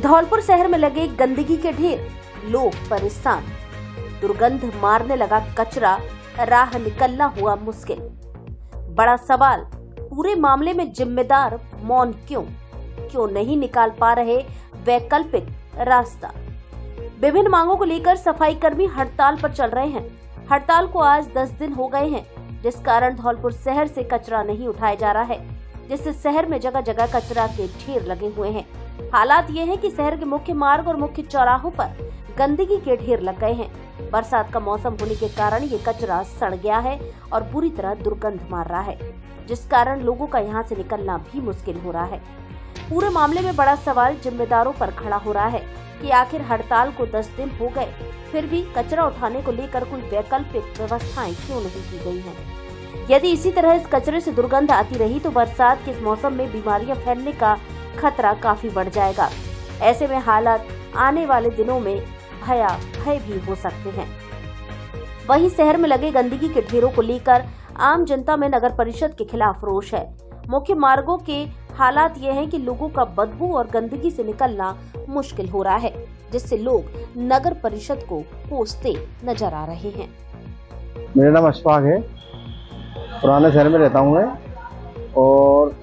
धौलपुर शहर में लगे गंदगी के ढेर, लोग परेशान। दुर्गंध मारने लगा कचरा, राह निकलना हुआ मुश्किल। बड़ा सवाल, पूरे मामले में जिम्मेदार मौन क्यों नहीं निकाल पा रहे वैकल्पिक रास्ता। विभिन्न मांगों को लेकर सफाई कर्मी हड़ताल पर चल रहे हैं। हड़ताल को आज 10 दिन हो गए हैं, जिस कारण धौलपुर शहर से कचरा नहीं उठाया जा रहा है, जिससे शहर में जगह जगह कचरा के ढेर लगे हुए हैं। हालात ये है कि शहर के मुख्य मार्ग और मुख्य चौराहों पर गंदगी के ढेर लग गए हैं। बरसात का मौसम होने के कारण ये कचरा सड़ गया है और पूरी तरह दुर्गंध मार रहा है, जिस कारण लोगों का यहाँ से निकलना भी मुश्किल हो रहा है। पूरे मामले में बड़ा सवाल जिम्मेदारों पर खड़ा हो रहा है कि आखिर हड़ताल को 10 दिन हो गए, फिर भी कचरा उठाने को लेकर कोई वैकल्पिक व्यवस्थाएं क्यों नहीं की गई हैं। यदि इसी तरह इस कचरे से दुर्गंध आती रही तो बरसात के इस मौसम में बीमारियां फैलने का खतरा काफी बढ़ जाएगा। ऐसे में हालात आने वाले दिनों में भय भी हो सकते हैं। वहीं शहर में लगे गंदगी के ढेरों को लेकर आम जनता में नगर परिषद के खिलाफ रोष है। मुख्य मार्गों के हालात ये हैं कि लोगों का बदबू और गंदगी से निकलना मुश्किल हो रहा है, जिससे लोग नगर परिषद को कोसते नजर आ रहे हैं। मेरा नाम अशफाक है, पुराने शहर में रहता हूँ मैं, और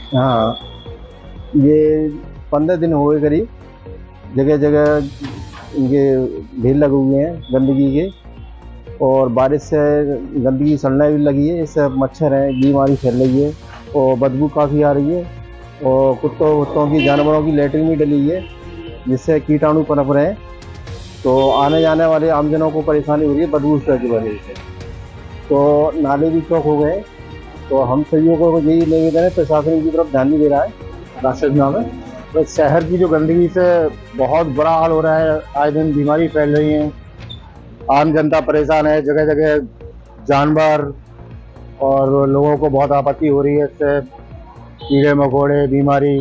हाँ, ये 15 दिन हो गए करीब, जगह जगह इनके ढेर लगे हुए हैं गंदगी के, और बारिश से गंदगी सड़ने भी लगी है। इससे मच्छर है, बीमारी फैल रही है और बदबू काफ़ी आ रही है, और कुत्तों की, जानवरों की लेटरिन भी डली है, जिससे कीटाणु पनप रहे हैं। तो आने जाने वाले आमजनों को परेशानी हो रही है बदबू की वजह से। तो नाले भी चौक हो गए। तो हम सभी को यही निवेदन है, प्रशासन की तरफ ध्यान नहीं दे रहा है। राशिद नाम है। तो शहर की जो गंदगी से बहुत बुरा हाल हो रहा है, आए दिन बीमारी फैल रही है, आम जनता परेशान है, जगह जगह जानवर और लोगों को बहुत आपत्ति हो रही है। इससे कीड़े मकोड़े, बीमारी,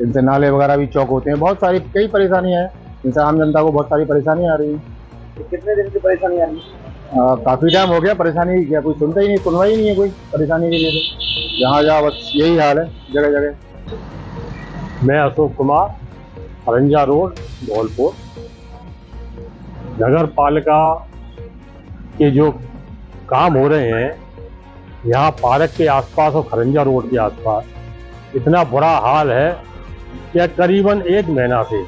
इनसे नाले वगैरह भी चौक होते हैं। बहुत सारी कई परेशानियाँ हैं, इनसे आम जनता को बहुत सारी परेशानियाँ आ रही हैं। कितने दिन से परेशानी आ रही है? काफ़ी टाइम हो गया परेशानी, क्या कोई सुनता ही नहीं, सुनवाई ही नहीं है कोई परेशानी के लिए। तो जहाँ जहाँ बस यही हाल है जगह जगह। मैं अशोक कुमार, खरंजा रोड, धौलपुर। नगर पालिका के जो काम हो रहे हैं यहाँ पार्क के आसपास और खरंजा रोड के आसपास, इतना बुरा हाल है कि करीबन 1 महीना से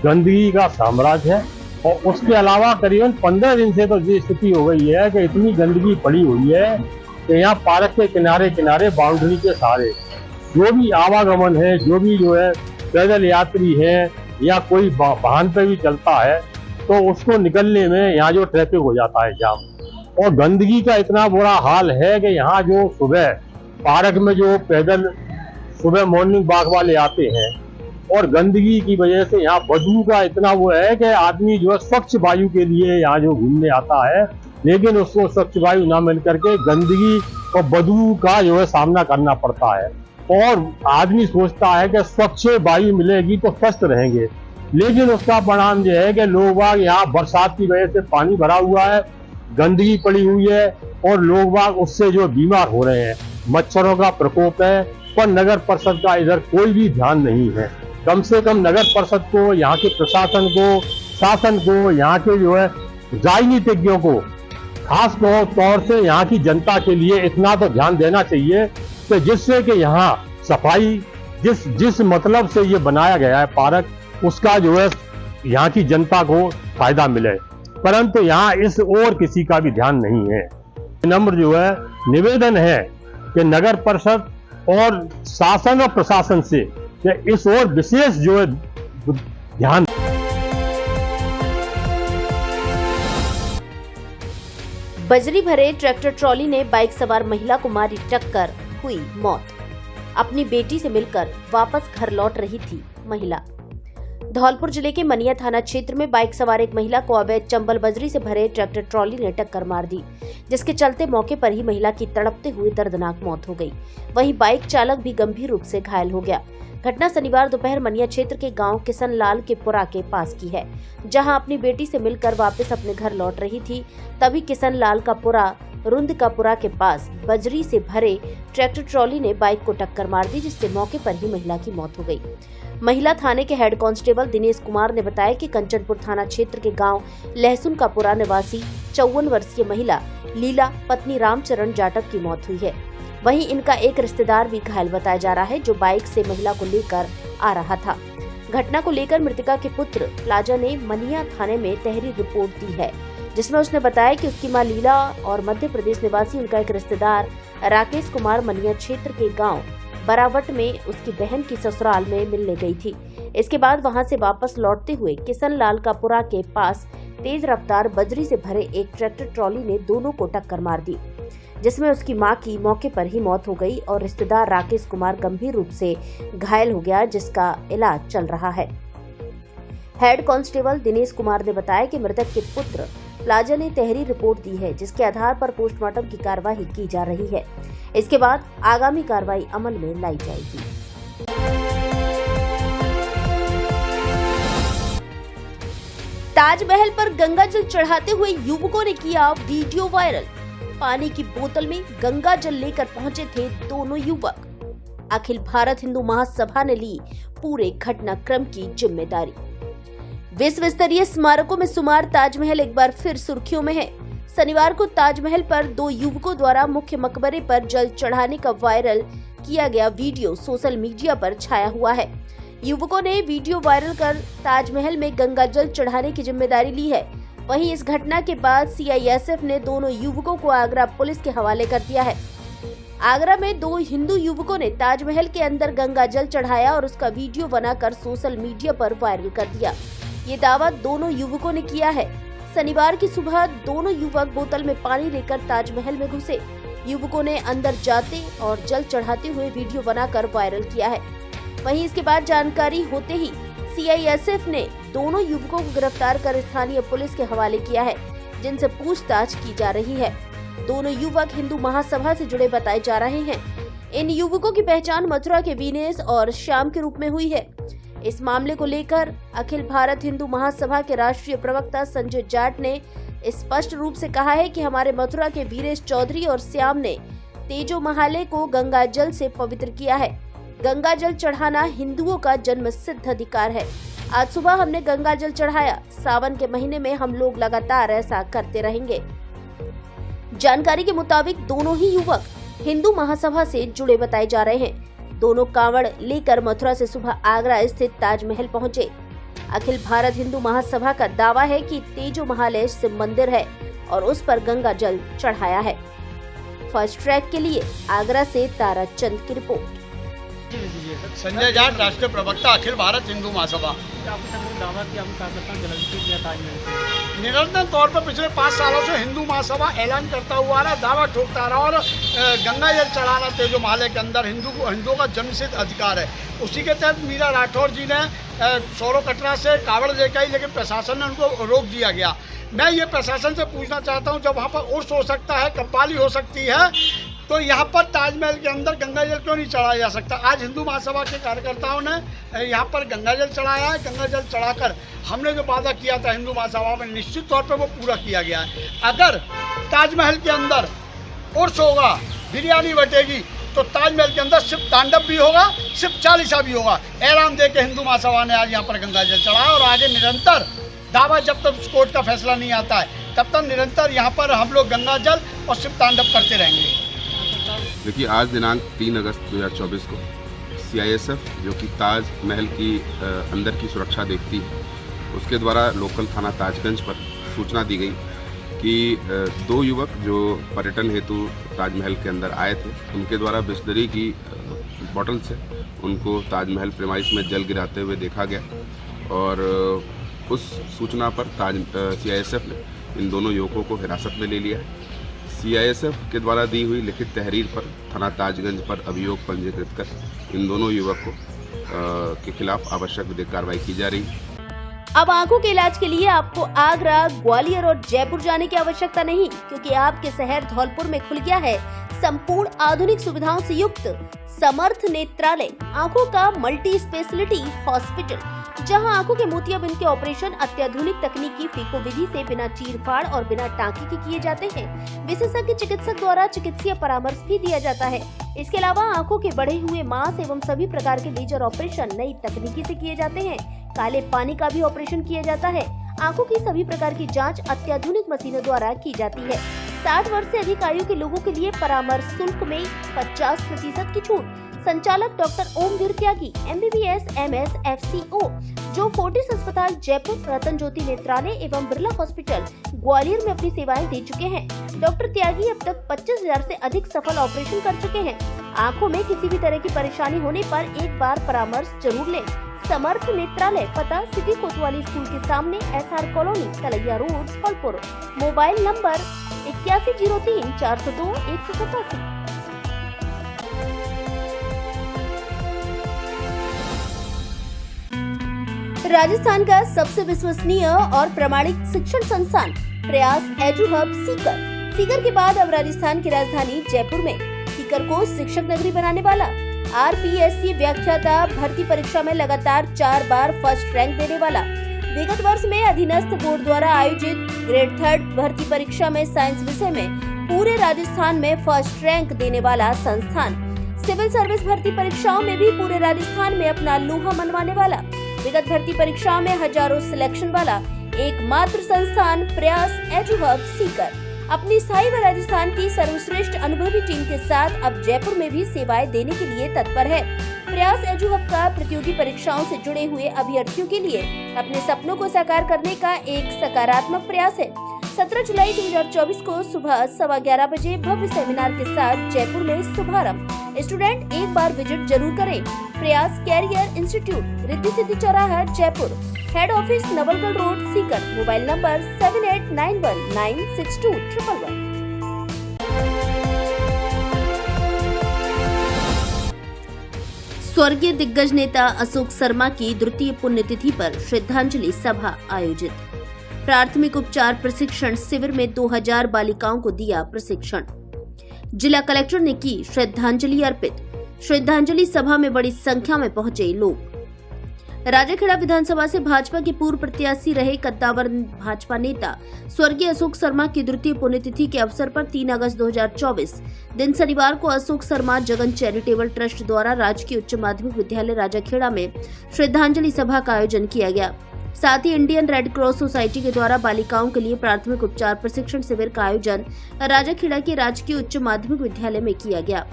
गंदगी का साम्राज्य है। और उसके अलावा करीबन 15 दिन से तो ये स्थिति हो गई है कि इतनी गंदगी पड़ी हुई है कि यहाँ पार्क के किनारे किनारे बाउंड्री के सहारे जो भी आवागमन है, जो है पैदल यात्री है या कोई वाहन पे भी चलता है, तो उसको निकलने में यहाँ जो ट्रैफिक हो जाता है जाम। और गंदगी का इतना बुरा हाल है कि यहाँ जो सुबह पार्क में जो पैदल सुबह मॉर्निंग वॉक वाले आते हैं, और गंदगी की वजह से यहाँ बदबू का इतना वो है कि आदमी जो है स्वच्छ वायु के लिए यहाँ जो घूमने आता है, लेकिन उसको स्वच्छ वायु ना मिल करके गंदगी और बदबू का जो है सामना करना पड़ता है। और आदमी सोचता है कि स्वच्छ वायु मिलेगी तो स्वस्थ रहेंगे, लेकिन उसका परिणाम यह है कि लोग यहाँ बरसात की वजह से पानी भरा हुआ है, गंदगी पड़ी हुई है, और लोग उससे जो बीमार हो रहे हैं। मच्छरों का प्रकोप है, पर नगर परिषद का इधर कोई भी ध्यान नहीं है। कम से कम नगर परिषद को, यहाँ के प्रशासन को, शासन को, यहाँ के जो है राजनीतिज्ञों को खास तौर से यहाँ की जनता के लिए इतना तो ध्यान देना चाहिए कि जिससे कि यहाँ सफाई जिस मतलब से ये बनाया गया है पार्क, उसका जो है यहाँ की जनता को फायदा मिले, परंतु यहाँ इस ओर किसी का भी ध्यान नहीं है। नम्र जो है निवेदन है कि नगर परिषद और शासन और प्रशासन से इस ओर विशेष जो है ध्यान। बजरी भरे ट्रैक्टर ट्रॉली ने बाइक सवार महिला को मारी टक्कर, हुई मौत। अपनी बेटी से मिलकर वापस घर लौट रही थी महिला। धौलपुर जिले के मनिया थाना क्षेत्र में बाइक सवार एक महिला को अवैध चंबल बजरी से भरे ट्रैक्टर ट्रॉली ने टक्कर मार दी, जिसके चलते मौके पर ही महिला की तड़पते हुए दर्दनाक मौत हो गई। वहीं बाइक चालक भी गंभीर रूप से घायल हो गया। घटना शनिवार दोपहर मनिया क्षेत्र के गांव किशन लाल के पुरा के पास की है, जहां अपनी बेटी से मिलकर वापस अपने घर लौट रही थी। तभी किशन लाल का पुरा रुंदकापुरा के पास बजरी से भरे ट्रैक्टर ट्रॉली ने बाइक को टक्कर मार दी, जिससे मौके पर ही महिला की मौत हो गई। महिला थाने के हेड कांस्टेबल दिनेश कुमार ने बताया कि कंचनपुर थाना क्षेत्र के गांव लहसुनकापुरा निवासी 54 वर्षीय महिला लीला पत्नी रामचरण जाटव की मौत हुई है। वहीं इनका एक रिश्तेदार भी घायल बताया जा रहा है, जो बाइक से महिला को लेकर आ रहा था। घटना को लेकर मृतका के पुत्र प्लाजा ने मनिया थाने में तहरीर रिपोर्ट दी है, जिसमें उसने बताया कि उसकी मां लीला और मध्य प्रदेश निवासी उनका एक रिश्तेदार राकेश कुमार मनिया क्षेत्र के गांव बरावट में उसकी बहन की ससुराल में मिलने गई थी। इसके बाद वहां से वापस लौटते हुए किशन लाल कापुरा के पास तेज रफ्तार बजरी से भरे एक ट्रैक्टर ट्रॉली ने दोनों को टक्कर मार दी, जिसमें उसकी मां की मौके पर ही मौत हो गई और रिश्तेदार राकेश कुमार गंभीर रूप से घायल हो गया, जिसका इलाज चल रहा है। हेड कांस्टेबल दिनेश कुमार ने बताया कि मृतक के पुत्र प्लाजा ने तहरीर रिपोर्ट दी है, जिसके आधार पर पोस्टमार्टम की कार्यवाही की जा रही है। इसके बाद आगामी कार्रवाई अमल में लाई जाएगी। ताजमहल पर गंगाजल चढ़ाते हुए युवकों ने किया वीडियो वायरल। पानी की बोतल में गंगा जल लेकर पहुंचे थे दोनों युवक। अखिल भारत हिंदू महासभा ने ली पूरे घटनाक्रम की जिम्मेदारी। विश्व स्तरीय स्मारकों में शुमार ताजमहल एक बार फिर सुर्खियों में है। शनिवार को ताजमहल पर दो युवकों द्वारा मुख्य मकबरे पर जल चढ़ाने का वायरल किया गया वीडियो सोशल मीडिया पर छाया हुआ है। युवकों ने वीडियो वायरल कर ताजमहल में गंगा जल चढ़ाने की जिम्मेदारी ली है। वहीं इस घटना के बाद सीआईएसएफ ने दोनों युवकों को आगरा पुलिस के हवाले कर दिया है। आगरा में दो हिंदू युवकों ने ताजमहल के अंदर गंगा जल चढ़ाया और उसका वीडियो बनाकर सोशल मीडिया पर वायरल कर दिया। ये दावा दोनों युवकों ने किया है। शनिवार की सुबह दोनों युवक बोतल में पानी लेकर ताजमहल में घुसे। युवकों ने अंदर जाते और जल चढ़ाते हुए वीडियो बनाकर वायरल किया है। वहीं इसके बाद जानकारी होते ही सीआईएसएफ ने दोनों युवकों को गिरफ्तार कर स्थानीय पुलिस के हवाले किया है, जिनसे पूछताछ की जा रही है। दोनों युवक हिंदू महासभा से जुड़े बताए जा रहे हैं। इन युवकों की पहचान मथुरा के विनेश और श्याम के रूप में हुई है। इस मामले को लेकर अखिल भारत हिंदू महासभा के राष्ट्रीय प्रवक्ता संजय जाट ने स्पष्ट रूप से कहा है कि हमारे मथुरा के वीरेश चौधरी और श्याम ने तेजो महाले को गंगा जल से पवित्र किया है। गंगा जल चढ़ाना हिंदुओं का जन्म सिद्ध अधिकार है। आज सुबह हमने गंगा जल चढ़ाया। सावन के महीने में हम लोग लगातार ऐसा करते रहेंगे। जानकारी के मुताबिक दोनों ही युवक हिंदू महासभा से जुड़े बताए जा रहे हैं। दोनों कांवड़ लेकर मथुरा से सुबह आगरा स्थित ताजमहल पहुंचे। अखिल भारत हिंदू महासभा का दावा है कि तेजो महाले शिव मंदिर है और उस पर गंगा जल चढ़ाया है। फर्स्ट ट्रैक के लिए आगरा से तारा चंद की रिपोर्ट। संजय जाट, राष्ट्रीय प्रवक्ता, अखिल भारत हिंदू महासभा। निरंतर तौर पर पिछले 5 सालों से हिंदू महासभा ऐलान करता हुआ रहा, दावा ठोकता रहा और गंगा जल चढ़ाना तेजो महाले के अंदर हिंदुओं का जन्मसिद्ध अधिकार है। उसी के तहत मीरा राठौर जी ने सौरो कटरा से कावड़ लेकर आई, लेकिन प्रशासन ने उनको रोक दिया गया। मैं ये प्रशासन से पूछना चाहता हूँ, जब वहाँ पर उर्स हो सकता है, कव्वाली हो सकती है, तो यहाँ पर ताजमहल के अंदर गंगा जल क्यों नहीं चढ़ाया जा सकता? आज हिंदू महासभा के कार्यकर्ताओं ने यहाँ पर गंगा जल चढ़ाया है। गंगा जल चढ़ाकर हमने जो वादा किया था हिंदू महासभा में, निश्चित तौर पर वो पूरा किया गया है। अगर ताजमहल के अंदर उर्स होगा, बिरयानी बटेगी, तो ताजमहल के अंदर शिव तांडव भी होगा, शिव चालीसा भी होगा। ऐलान दे के हिंदू महासभा ने आज यहाँ पर गंगा जल चढ़ाया और आगे निरंतर दावा, जब तक कोर्ट का फैसला नहीं आता है तब तक निरंतर यहाँ पर हम लोग गंगा जल और शिव तांडव करते रहेंगे। देखिए, आज दिनांक 3 अगस्त 2024 को सीआईएसएफ, जो कि ताजमहल की अंदर की सुरक्षा देखती है, उसके द्वारा लोकल थाना ताजगंज पर सूचना दी गई कि 2 युवक जो पर्यटन हेतु ताजमहल के अंदर आए थे, उनके द्वारा बिस्लरी की बोतल से उनको ताजमहल प्रेमाइस में जल गिराते हुए देखा गया और उस सूचना पर सीआईएसएफ ने इन दोनों युवकों को हिरासत में ले लिया है। सीआईएसएफ के द्वारा दी हुई लिखित तहरीर पर थाना ताजगंज पर अभियोग पंजीकृत कर इन दोनों युवक को के खिलाफ आवश्यक विधिक कार्रवाई की जा रही है। अब आंखों के इलाज के लिए आपको आगरा, ग्वालियर और जयपुर जाने की आवश्यकता नहीं, क्योंकि आपके शहर धौलपुर में खुल गया है संपूर्ण आधुनिक सुविधाओं से युक्त समर्थ नेत्रालय, आंखों का मल्टी स्पेशलिटी हॉस्पिटल। जहां आंखों के मोतियाबिंद के ऑपरेशन अत्याधुनिक तकनीकी फीको विधि से बिना चीरफाड़ और बिना टांके के किए जाते हैं। विशेषज्ञ चिकित्सक द्वारा चिकित्सीय परामर्श भी दिया जाता है। इसके अलावा आंखों के बढ़े हुए मांस एवं सभी प्रकार के लेजर ऑपरेशन नई तकनीकी से किए जाते हैं। काले पानी का भी ऑपरेशन किया जाता है। आंखों की सभी प्रकार की जांच अत्याधुनिक मशीनों द्वारा की जाती है। 60 वर्ष से अधिक आयु के लोगों के लिए परामर्श शुल्क में 50% की छूट। संचालक डॉक्टर ओमवीर त्यागी MBBS MS FCO जो फोर्टिस अस्पताल जयपुर, रतन ज्योति नेत्रालय एवं बिरला हॉस्पिटल ग्वालियर में अपनी सेवाएं दे चुके हैं। डॉक्टर त्यागी अब तक 25,000 से अधिक सफल ऑपरेशन कर चुके हैं। आंखों में किसी भी तरह की परेशानी होने पर एक बार परामर्श जरूर लें। समर्थ नेत्रालय, पता सिटी कोतवाली स्कूल के सामने, SR colony, Talaiya road, Dholpur. Mobile number 8103 402 187। Rajasthan का सबसे विश्वसनीय और प्रामाणिक शिक्षण संस्थान प्रयास एजुहब सीकर के बाद अब राजस्थान की राजधानी जयपुर में सीकर को शिक्षक नगरी बनाने वाला RPSC व्याख्याता भर्ती परीक्षा में लगातार 4 बार फर्स्ट रैंक देने वाला, विगत वर्ष में अधीनस्थ बोर्ड द्वारा आयोजित ग्रेड 3 भर्ती परीक्षा में साइंस विषय में पूरे राजस्थान में फर्स्ट रैंक देने वाला संस्थान, सिविल सर्विस भर्ती परीक्षाओं में भी पूरे राजस्थान में अपना लोहा मनवाने वाला, विगत भर्ती परीक्षाओं में हजारों सिलेक्शन वाला एकमात्र संस्थान प्रयास एजुहब सीकर अपनी स्थायी व राजस्थान की सर्वश्रेष्ठ अनुभवी टीम के साथ अब जयपुर में भी सेवाएं देने के लिए तत्पर है। प्रयास एजुहब का प्रतियोगी परीक्षाओं से जुड़े हुए अभ्यर्थियों के लिए अपने सपनों को साकार करने का एक सकारात्मक प्रयास है। 17 जुलाई 2024 को सुबह 11:15 बजे भव्य सेमिनार के साथ जयपुर में शुभारंभ। स्टूडेंट एक बार विजिट जरूर करें। प्रयास कैरियर इंस्टीट्यूट, रिद्धि सिद्धि चौराहा, Jaipur. Head office Nawalgarh road, Sikar. Mobile number 7891962111। स्वर्गीय दिग्गज नेता अशोक शर्मा की द्वितीय पुण्यतिथि पर श्रद्धांजलि सभा आयोजित। प्राथमिक उपचार प्रशिक्षण शिविर में 2000 बालिकाओं को दिया प्रशिक्षण। जिला कलेक्टर ने की श्रद्धांजलि अर्पित। श्रद्धांजलि सभा में बड़ी संख्या में पहुंचे लोग। राजाखेड़ा विधानसभा से भाजपा के पूर्व प्रत्याशी रहे कद्दावर भाजपा नेता स्वर्गीय अशोक शर्मा की द्वितीय पुण्यतिथि के अवसर पर 3 अगस्त 2024 दिन शनिवार को अशोक शर्मा जगन चैरिटेबल ट्रस्ट द्वारा राजकीय उच्च माध्यमिक विद्यालय राजाखेड़ा में श्रद्धांजलि सभा का आयोजन किया गया। साथ ही इंडियन रेड क्रॉस सोसाइटी के द्वारा बालिकाओं के लिए प्राथमिक उपचार प्रशिक्षण शिविर का आयोजन राजाखेड़ा के राजकीय उच्च माध्यमिक विद्यालय में किया गया।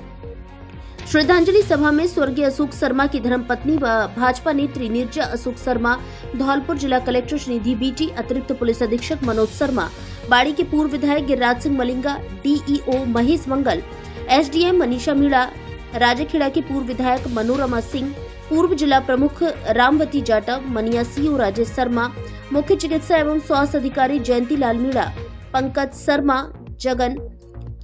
श्रद्धांजलि सभा में स्वर्गीय अशोक शर्मा की धर्मपत्नी व भाजपा नेत्री नीरजा अशोक शर्मा, धौलपुर जिला कलेक्टर श्रीनिधि बीटी, अतिरिक्त पुलिस अधीक्षक मनोज शर्मा, बाड़ी के पूर्व विधायक गिरिराज सिंह मलिंगा, DEO महेश मंगल, SDM मनीषा मीणा, राजाखेड़ा के पूर्व विधायक मनोरमा सिंह, पूर्व जिला प्रमुख रामवती जाटव, मनिया CO राजेश शर्मा, मुख्य चिकित्सा एवं स्वास्थ्य अधिकारी जयंती लाल मीणा, पंकज शर्मा जगन,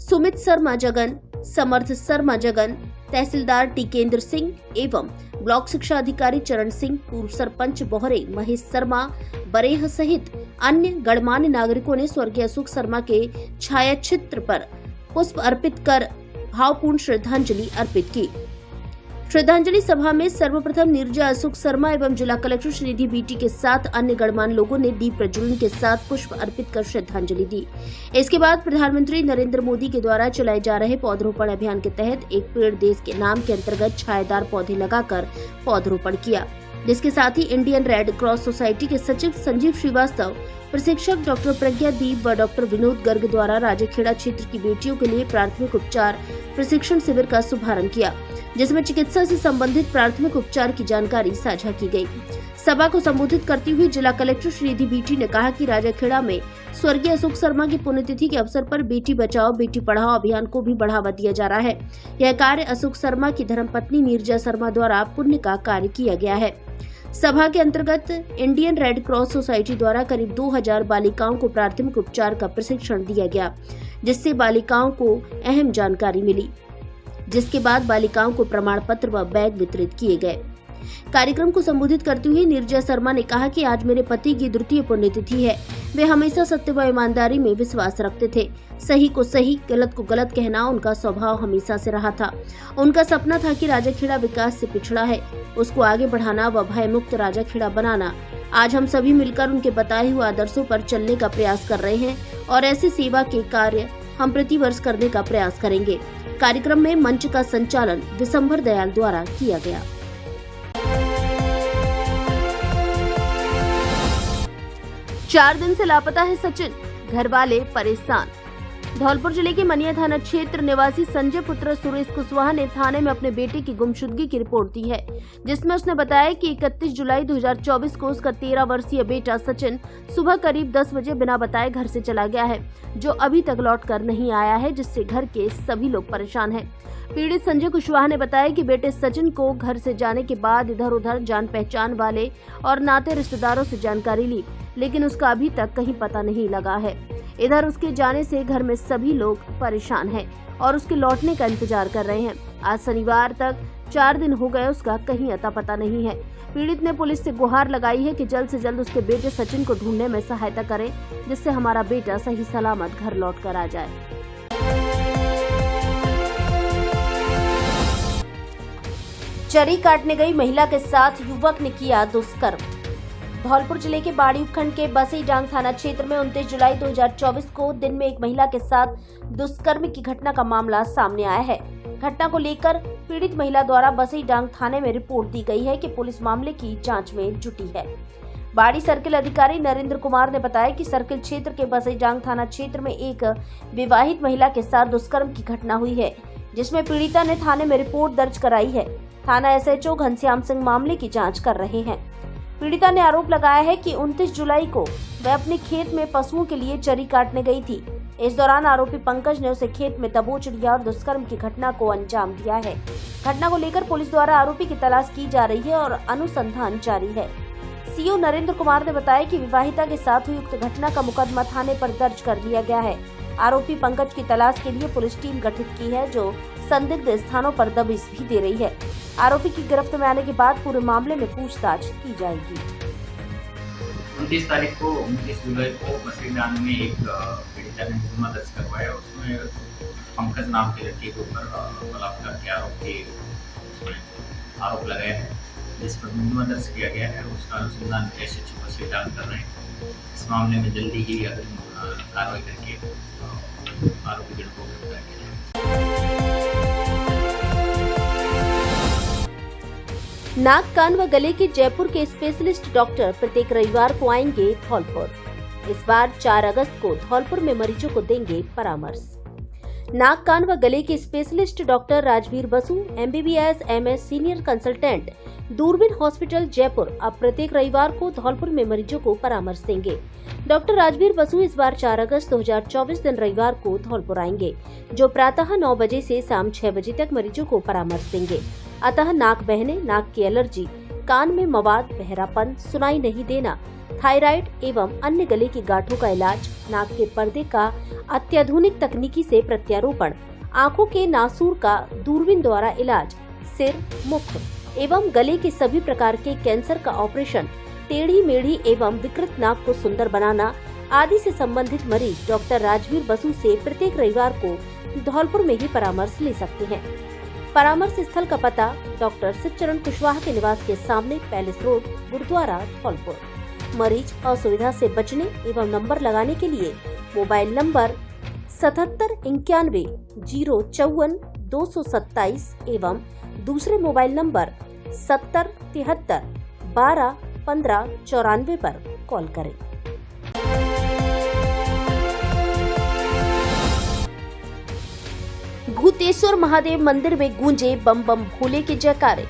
सुमित शर्मा जगन, समर्थ शर्मा जगन, तहसीलदार टिकेंद्र सिंह एवं ब्लॉक शिक्षा अधिकारी चरण सिंह, पूर्व सरपंच बोहरे महेश शर्मा बरेह सहित अन्य गणमान्य नागरिकों ने स्वर्गीय अशोक शर्मा के छायाचित्र पर पुष्प अर्पित कर भावपूर्ण श्रद्धांजलि अर्पित की। श्रद्धांजलि सभा में सर्वप्रथम नीरजा अशोक शर्मा एवं जिला कलेक्टर श्रीनिधि बीटी के साथ अन्य गणमान्य लोगों ने दीप प्रज्वलन के साथ पुष्प अर्पित कर श्रद्धांजलि दी। इसके बाद प्रधानमंत्री नरेंद्र मोदी के द्वारा चलाए जा रहे पौधरोपण अभियान के तहत एक पेड़ देश के नाम के अंतर्गत छायादार पौधे लगाकर पौधरोपण किया, जिसके साथ ही इंडियन रेड क्रॉस सोसाइटी के सचिव संजीव श्रीवास्तव, प्रशिक्षक डॉक्टर प्रज्ञा दीप व डॉक्टर विनोद गर्ग द्वारा राजाखेड़ा क्षेत्र की बेटियों के लिए प्राथमिक उपचार प्रशिक्षण शिविर का शुभारंभ किया, जिसमें चिकित्सा से संबंधित प्राथमिक उपचार की जानकारी साझा की गई। सभा को संबोधित करती हुई जिला कलेक्टर श्रीनिधि बीटी ने कहा कि राजाखेड़ा में स्वर्गीय अशोक शर्मा की पुण्यतिथि के अवसर पर बेटी बचाओ बेटी पढ़ाओ अभियान को भी बढ़ावा दिया जा रहा है। यह कार्य अशोक शर्मा की धर्मपत्नी नीरजा शर्मा द्वारा पुण्य का कार्य किया गया है। सभा के अंतर्गत इंडियन रेड क्रॉस सोसाइटी द्वारा करीब 2000 बालिकाओं को प्राथमिक उपचार का प्रशिक्षण दिया गया, जिससे बालिकाओं को अहम जानकारी मिली, जिसके बाद बालिकाओं को प्रमाण पत्र व बैग वितरित किए गए। कार्यक्रम को संबोधित करते हुए नीरजा शर्मा ने कहा कि आज मेरे पति की द्वितीय पुण्यतिथि है। वे हमेशा सत्य व ईमानदारी में विश्वास रखते थे। सही को सही, गलत को गलत कहना उनका स्वभाव हमेशा से रहा था। उनका सपना था कि राजाखेड़ा विकास से पिछड़ा है, उसको आगे बढ़ाना व भय मुक्त राजाखेड़ा बनाना। आज हम सभी मिलकर उनके बताए हुए आदर्शों पर चलने का प्रयास कर रहे हैं और ऐसी सेवा के कार्य हम प्रतिवर्ष करने का प्रयास करेंगे। कार्यक्रम में मंच का संचालन विशंभर दयाल द्वारा किया गया। चार दिन से लापता है सचिन, घर वाले परेशान। धौलपुर जिले के मनिया थाना क्षेत्र निवासी संजय पुत्र सुरेश कुशवाहा ने थाने में अपने बेटे की गुमशुदगी की रिपोर्ट दी है, जिसमें उसने बताया कि 31 जुलाई 2024 को उसका 13 वर्षीय बेटा सचिन सुबह करीब 10 बजे बिना बताए घर से चला गया है, जो अभी तक लौट कर नहीं आया है, जिससे घर के सभी लोग परेशान हैं। पीड़ित संजय कुशवाहा ने बताया कि बेटे सचिन को घर से जाने के बाद इधर उधर जान पहचान वाले और नाते रिश्तेदारों से जानकारी ली, लेकिन उसका अभी तक कहीं पता नहीं लगा है। इधर उसके जाने से घर में सभी लोग परेशान हैं और उसके लौटने का इंतजार कर रहे हैं। आज शनिवार तक 4 दिन हो गए, उसका कहीं अता पता नहीं है। पीड़ित ने पुलिस से गुहार लगाई है कि जल्द से जल्द उसके बेटे सचिन को ढूंढने में सहायता करें, जिससे हमारा बेटा सही सलामत घर लौट कर आ जाए। चरी काटने गई महिला के साथ युवक ने किया दुष्कर्म। धौलपुर जिले के बाड़ी उपखंड के बसई डांग थाना क्षेत्र में 29 जुलाई 2024 को दिन में एक महिला के साथ दुष्कर्म की घटना का मामला सामने आया है। घटना को लेकर पीड़ित महिला द्वारा बसई डांग थाने में रिपोर्ट दी गई है कि पुलिस मामले की जांच में जुटी है। बाड़ी सर्किल अधिकारी नरेंद्र कुमार ने बताया कि सर्किल क्षेत्र के बसई डांग थाना क्षेत्र में एक विवाहित महिला के साथ दुष्कर्म की घटना हुई है, जिसमें पीड़िता ने थाने में रिपोर्ट दर्ज कराई है। थाना एसएचओ घनश्याम सिंह मामले की जांच कर रहे हैं। पीड़िता ने आरोप लगाया है कि 29 जुलाई को वह अपने खेत में पशुओं के लिए चरी काटने गई थी। इस दौरान आरोपी पंकज ने उसे खेत में दबोच लिया और दुष्कर्म की घटना को अंजाम दिया है। घटना को लेकर पुलिस द्वारा आरोपी की तलाश की जा रही है और अनुसंधान जारी है। सीओ नरेंद्र कुमार ने बताया कि विवाहिता के साथ हुई उक्त घटना का मुकदमा थाने पर दर्ज कर लिया गया है। आरोपी पंकज की तलाश के लिए पुलिस टीम गठित की है, जो संदिग्ध स्थानों पर दबिश भी दे रही है। आरोपी की गिरफ्त में आने के बाद पूरे मामले में पूछताछ की जाएगी। 29 तारीख को 29 जुलाई को बसई डांग में एक पीड़िता ने मुकदमा दर्ज करवाया। उसमें पंकज नाम के लड़के के ऊपर बलात्कार के आरोप लगाया है, जिस पर मुकदमा दर्ज किया गया है। उसका अनुसंधान एसएचओ बसई डांग कर रहे हैं। इस मामले में जल्दी ही कार्रवाई करके आरोपी को गिरफ्तार किया जाएगा। नाक कान व गले के जयपुर के स्पेशलिस्ट डॉक्टर प्रत्येक रविवार को आएंगे धौलपुर। इस बार 4 अगस्त को धौलपुर में मरीजों को देंगे परामर्श। नाक कान व गले के specialist doctor Rajveer Basu, MBBS MS senior consultant, दूरबीन हॉस्पिटल जयपुर अब प्रत्येक रविवार को धौलपुर में मरीजों को परामर्श देंगे। डॉक्टर राजवीर बसु इस बार 4 अगस्त 2024 दिन रविवार को धौलपुर आएंगे, जो प्रातः 9 बजे से शाम 6 बजे तक मरीजों को परामर्श देंगे। अतः नाक बहने, नाक की एलर्जी, कान में मवाद, बहरापन, सुनाई नहीं देना, थायराइड एवं अन्य गले की गांठों का इलाज, नाक के पर्दे का अत्याधुनिक तकनीकी से प्रत्यारोपण, आंखों के नासूर का दूरबीन द्वारा इलाज, सिर, मुख एवं गले के सभी प्रकार के कैंसर का ऑपरेशन, टेढ़ी मेढ़ी एवं विकृत नाक को सुंदर बनाना आदि से संबंधित मरीज डॉक्टर राजवीर बसु से प्रत्येक रविवार को धौलपुर में ही परामर्श ले सकते हैं। परामर्श स्थल का पता डॉक्टर शिवचरण कुशवाहा के निवास के सामने, पैलेस रोड, गुरुद्वारा, धौलपुर। मरीज असुविधा से बचने एवं नंबर लगाने के लिए मोबाइल नंबर 77 91 054 227 एवं दूसरे मोबाइल नंबर 70 73 12 15 94 पर कॉल करें। भूतेश्वर महादेव मंदिर में गूंजे बम बम भोले के जयकारे।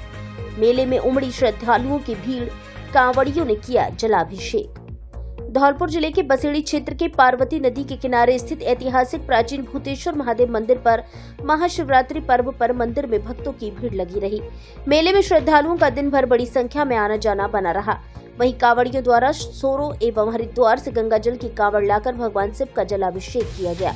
मेले में उमड़ी श्रद्धालुओं की भीड़, कांवड़ियों ने किया जलाभिषेक। धौलपुर जिले के बसेड़ी क्षेत्र के पार्वती नदी के किनारे स्थित ऐतिहासिक प्राचीन भूतेश्वर महादेव मंदिर पर महाशिवरात्रि पर्व पर मंदिर में भक्तों की भीड़ लगी रही। मेले में श्रद्धालुओं का दिन भर बड़ी संख्या में आना जाना बना रहा। वहीं कांवड़ियों द्वारा सोरो एवं हरिद्वार से गंगा जल की कांवड़ लाकर भगवान शिव का जलाभिषेक किया गया।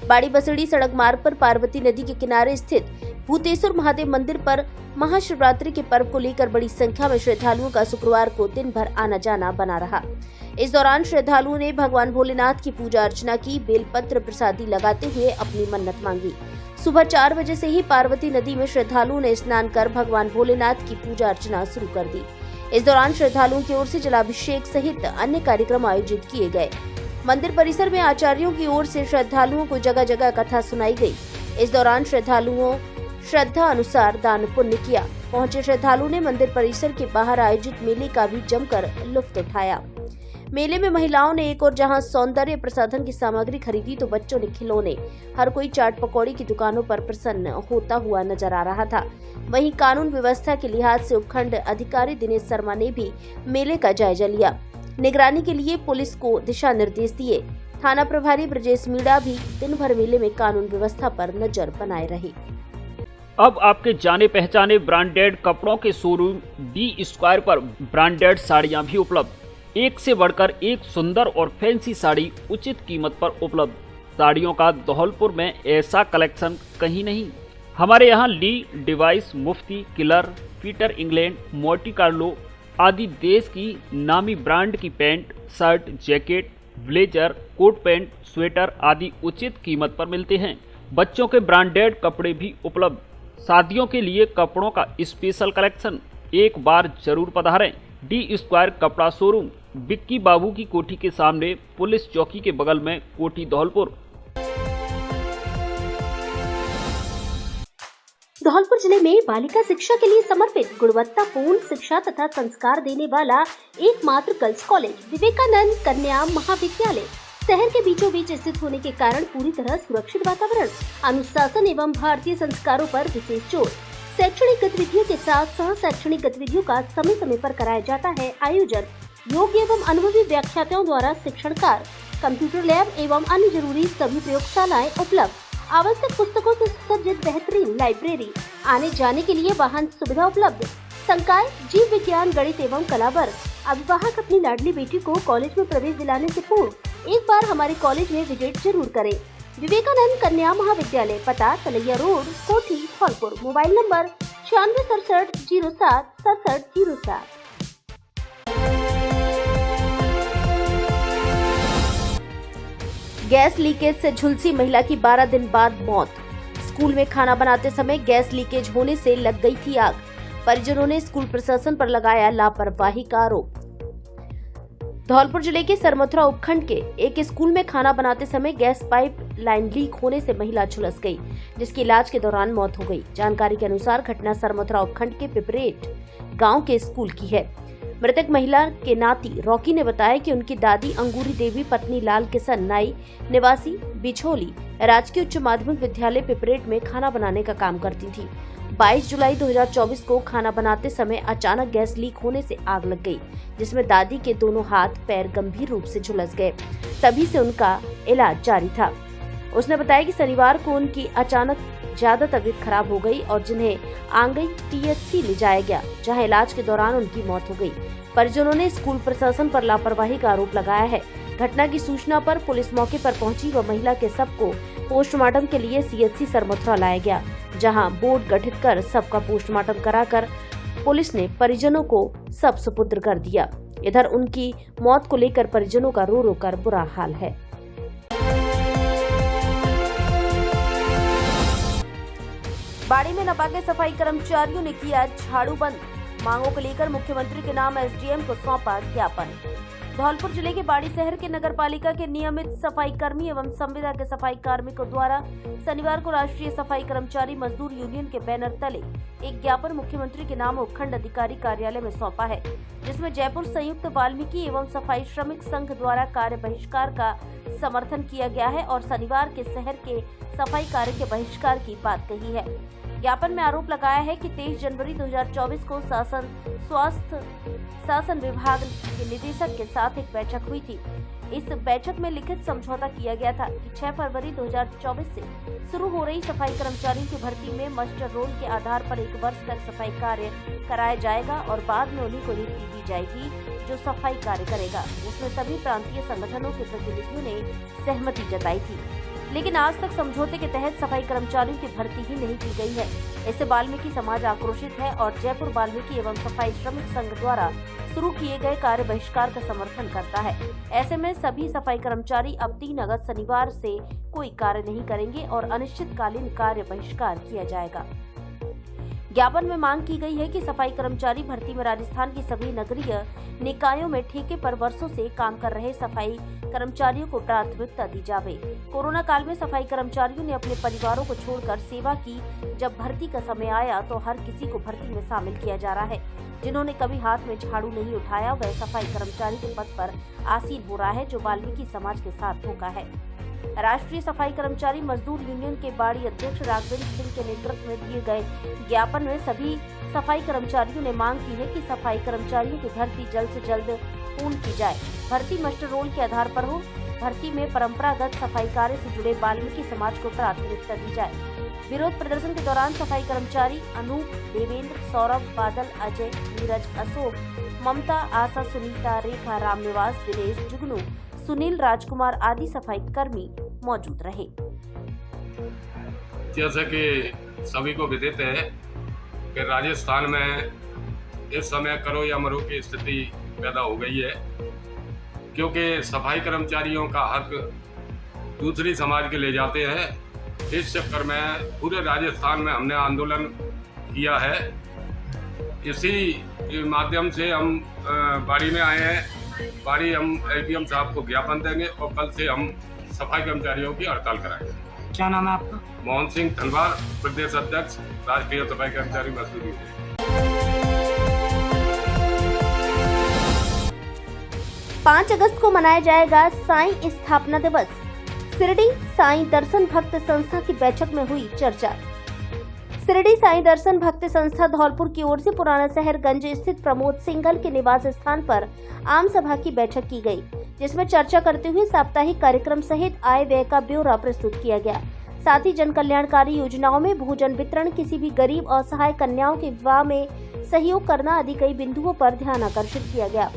बाड़ी बसेड़ी सड़क मार्ग पर पार्वती नदी के किनारे स्थित भूतेश्वर महादेव मंदिर पर महाशिवरात्रि के पर्व को लेकर बड़ी संख्या में श्रद्धालुओं का शुक्रवार को दिन भर आना जाना बना रहा। इस दौरान श्रद्धालुओं ने भगवान भोलेनाथ की पूजा अर्चना की, बेलपत्र प्रसादी लगाते हुए अपनी मन्नत मांगी। सुबह 4 बजे से ही पार्वती नदी में श्रद्धालुओं ने स्नान कर भगवान भोलेनाथ की पूजा अर्चना शुरू कर दी। इस दौरान श्रद्धालुओं की ओर से जलाभिषेक सहित अन्य कार्यक्रम आयोजित किए गए। मंदिर परिसर में आचार्यों की ओर से श्रद्धालुओं को जगह जगह कथा सुनाई गई। इस दौरान श्रद्धालुओं श्रद्धा अनुसार दान पुण्य किया। पहुंचे श्रद्धालुओं ने मंदिर परिसर के बाहर आयोजित मेले का भी जमकर लुत्फ उठाया। मेले में महिलाओं ने एक और जहां सौंदर्य प्रसाधन की सामग्री खरीदी तो बच्चों ने खिलौने, हर कोई चाट पकौड़ी की दुकानों पर प्रसन्न होता हुआ नजर आ रहा था। वहीं कानून व्यवस्था के लिहाज से उपखंड अधिकारी दिनेश शर्मा ने भी मेले का जायजा लिया। निगरानी के लिए पुलिस को दिशा निर्देश दिए। थाना प्रभारी ब्रजेश मीणा भी दिन भर मेले में कानून व्यवस्था पर नजर बनाए रहे। अब आपके जाने पहचाने ब्रांडेड कपड़ों के शोरूम डी स्क्वायर पर ब्रांडेड साड़ियां भी उपलब्ध। एक से बढ़कर एक सुंदर और फैंसी साड़ी उचित कीमत पर उपलब्ध। साड़ियों का धौलपुर में ऐसा कलेक्शन कहीं नहीं। हमारे यहाँ ली, डिवाइस, Mufti, Killer, Peter England, Monte Carlo आदि देश की नामी ब्रांड की pant, shirt, jacket, blazer, coat pant, sweater आदि उचित कीमत पर मिलते हैं। बच्चों के ब्रांडेड कपड़े भी उपलब्ध। शादियों के लिए कपड़ों का स्पेशल कलेक्शन, एक बार जरूर पधारें। डी स्क्वायर कपड़ा शोरूम, बिक्की बाबू की कोठी के सामने, पुलिस चौकी के बगल में, कोठी धौलपुर। धौलपुर जिले में बालिका शिक्षा के लिए समर्पित गुणवत्तापूर्ण शिक्षा तथा संस्कार देने वाला एकमात्र गर्ल्स कॉलेज विवेकानंद कन्या महाविद्यालय शहर के बीचों बीच स्थित होने के कारण पूरी तरह सुरक्षित वातावरण, अनुशासन एवं भारतीय संस्कारों पर विशेष जोर। शैक्षणिक गतिविधियों के साथ सह शैक्षणिक गतिविधियों का समय समय पर कराया जाता है आयोजन। योग्य एवं अनुभवी व्याख्याताओं द्वारा शिक्षण कार्य, कंप्यूटर लैब एवं अन्य जरूरी सभी प्रयोगशालाएं उपलब्ध। आवश्यक पुस्तकों से सुसज्जित बेहतरीन लाइब्रेरी, आने जाने के लिए वाहन सुविधा उपलब्ध। संकाय, जीव विज्ञान, गणित एवं कला वर्ग। अभिभावक अपनी लाडली बेटी को कॉलेज में प्रवेश दिलाने से पूर्व एक बार हमारे कॉलेज में विजिट जरूर करें। विवेकानंद कन्या महाविद्यालय, पता तलैया रोड, कोठी, Dholpur. Mobile number 9667076707। Gas leakage से झुलसी महिला की 12 दिन बाद मौत। स्कूल में खाना बनाते समय गैस लीकेज होने से लग गई थी आग। परिजनों ने स्कूल प्रशासन पर लगाया लापरवाही का आरोप। धौलपुर जिले के सरमथुरा उपखंड के एक स्कूल में खाना बनाते समय गैस पाइप लाइन लीक होने से महिला झुलस गई, जिसकी इलाज के दौरान मौत हो गई। जानकारी के अनुसार घटना सरमथुरा उपखंड के पिपरेट गांव के स्कूल की है। मृतक महिला के नाती रॉकी ने बताया कि उनकी दादी अंगूरी देवी पत्नी लाल किशन नाई निवासी बिछोली राजकीय उच्च माध्यमिक विद्यालय पिपरेट में खाना बनाने का काम करती थी। 22 जुलाई 2024 को खाना बनाते समय अचानक गैस लीक होने से आग लग गई, जिसमें दादी के दोनों हाथ पैर गंभीर रूप से झुलस गए। तभी से उनका इलाज जारी था। उसने बताया कि शनिवार को उनकी अचानक ज्यादा तबीयत खराब हो गई और जिन्हें आंगई पीएचसी ले जाया गया, जहां इलाज के दौरान उनकी मौत हो गई। परिजनों ने स्कूल प्रशासन पर लापरवाही का आरोप लगाया है। घटना की सूचना पर पुलिस मौके पर पहुंची व महिला के शव को पोस्टमार्टम के लिए सीएचसी सरमथुरा लाया गया, जहां बोर्ड गठित कर शव का पोस्टमार्टम कराकर पुलिस ने परिजनों को शव सुपुर्द कर दिया। इधर उनकी मौत को लेकर परिजनों का रो रो कर बुरा हाल है। बाड़ी में नापाक सफाई कर्मचारियों ने किया झाड़ू बंद। मांगों को लेकर मुख्यमंत्री के नाम एसडीएम को सौंपा ज्ञापन। धौलपुर जिले के बाड़ी शहर के नगर पालिका के नियमित सफाई कर्मी एवं संविदा के सफाई कार्मिकों द्वारा शनिवार को राष्ट्रीय सफाई कर्मचारी मजदूर यूनियन के बैनर तले एक ज्ञापन मुख्यमंत्री के नाम उपखंड अधिकारी कार्यालय में सौंपा है, जिसमें जयपुर संयुक्त वाल्मीकि एवं सफाई श्रमिक संघ द्वारा कार्य बहिष्कार का समर्थन किया गया है और शनिवार के शहर के सफाई कार्य के बहिष्कार की बात कही है। ज्ञापन में आरोप लगाया है कि 23 जनवरी 2024 को स्वास्थ्य शासन विभाग के निदेशक के साथ एक बैठक हुई थी। इस बैठक में लिखित समझौता किया गया था कि 6 फरवरी 2024 से शुरू हो रही सफाई कर्मचारियों की भर्ती में मास्टर रोल के आधार पर 1 वर्ष तक सफाई कार्य कराया जाएगा और बाद में उन्हीं को नियुक्ति दी जाएगी। जो सफाई कार्य करेगा, जिसमें सभी प्रांतीय संगठनों के प्रतिनिधियों ने सहमति जताई थी। लेकिन आज तक समझौते के तहत सफाई कर्मचारियों की भर्ती ही नहीं की गई है। इससे वाल्मीकि समाज आक्रोशित है और जयपुर वाल्मीकि एवं सफाई श्रमिक संघ द्वारा शुरू किए गए कार्य बहिष्कार का समर्थन करता है। ऐसे में सभी सफाई कर्मचारी अब 3 अगस्त शनिवार से कोई कार्य नहीं करेंगे और अनिश्चितकालीन कार्य बहिष्कार किया जाएगा। ज्ञापन में मांग की गई है कि सफाई कर्मचारी भर्ती में राजस्थान की सभी नगरीय निकायों में ठेके पर वर्षों से काम कर रहे सफाई कर्मचारियों को प्राथमिकता दी जावे। कोरोना काल में सफाई कर्मचारियों ने अपने परिवारों को छोड़कर सेवा की। जब भर्ती का समय आया तो हर किसी को भर्ती में शामिल किया जा रहा है। जिन्होंने कभी हाथ में झाड़ू नहीं उठाया वह सफाई कर्मचारी के पद पर आसीन हो रहा है, जो वाल्मीकि समाज के साथ धोखा है। राष्ट्रीय सफाई कर्मचारी मजदूर यूनियन के बाड़ी अध्यक्ष राघवेंद्र सिंह के नेतृत्व में दिए गए ज्ञापन में सभी सफाई कर्मचारियों ने मांग की है कि सफाई कर्मचारियों की भर्ती जल्द से जल्द पूर्ण की जाए। भर्ती मस्टर रोल के आधार पर हो। भर्ती में परंपरागत सफाई कार्य से जुड़े वाल्मीकि समाज को प्राथमिकता दी जाए। विरोध प्रदर्शन के दौरान सफाई कर्मचारी अनूप, देवेंद्र, सौरभ, बादल, अजय, नीरज, अशोक, ममता, आशा, सुनीता, रेखा, रामनिवास, दिनेश, जुगनू, सुनील, राजकुमार आदि सफाई कर्मी मौजूद रहे। जैसा कि सभी को विदित है कि राजस्थान में इस समय करो या मरो की स्थिति पैदा हो गई है, क्योंकि सफाई कर्मचारियों का हक दूसरी समाज के ले जाते हैं। इस चक्कर में पूरे राजस्थान में हमने आंदोलन किया है। इसी माध्यम से हम बाड़ी में आए हैं। बाड़ी हम एडीएम साहब को ज्ञापन देंगे और कल से हम सफाई कर्मचारियों की हड़ताल कराएंगे। क्या नाम है आपका? मोहन सिंह धनवार, प्रदेश अध्यक्ष, राष्ट्रीय सफाई कर्मचारी मजदूर यूनियन। 5 अगस्त को मनाया जाएगा साईं स्थापना दिवस। शिरडी साईं दर्शन भक्त संस्था की बैठक में हुई चर्चा। शिरडी साईं दर्शन भक्त संस्था धौलपुर की ओर से पुराना शहरगंज स्थित प्रमोद सिंघल के निवास स्थान पर आम सभा की बैठक की गई, जिसमें चर्चा करते हुए साप्ताहिक कार्यक्रम सहित आय व्यय का ब्यौरा प्रस्तुत किया गया। साथ ही जन कल्याणकारी योजनाओं में भोजन वितरण, किसी भी गरीब और असहाय कन्याओं के विवाह में सहयोग करना आदि कई बिंदुओं पर ध्यान आकर्षित किया गया।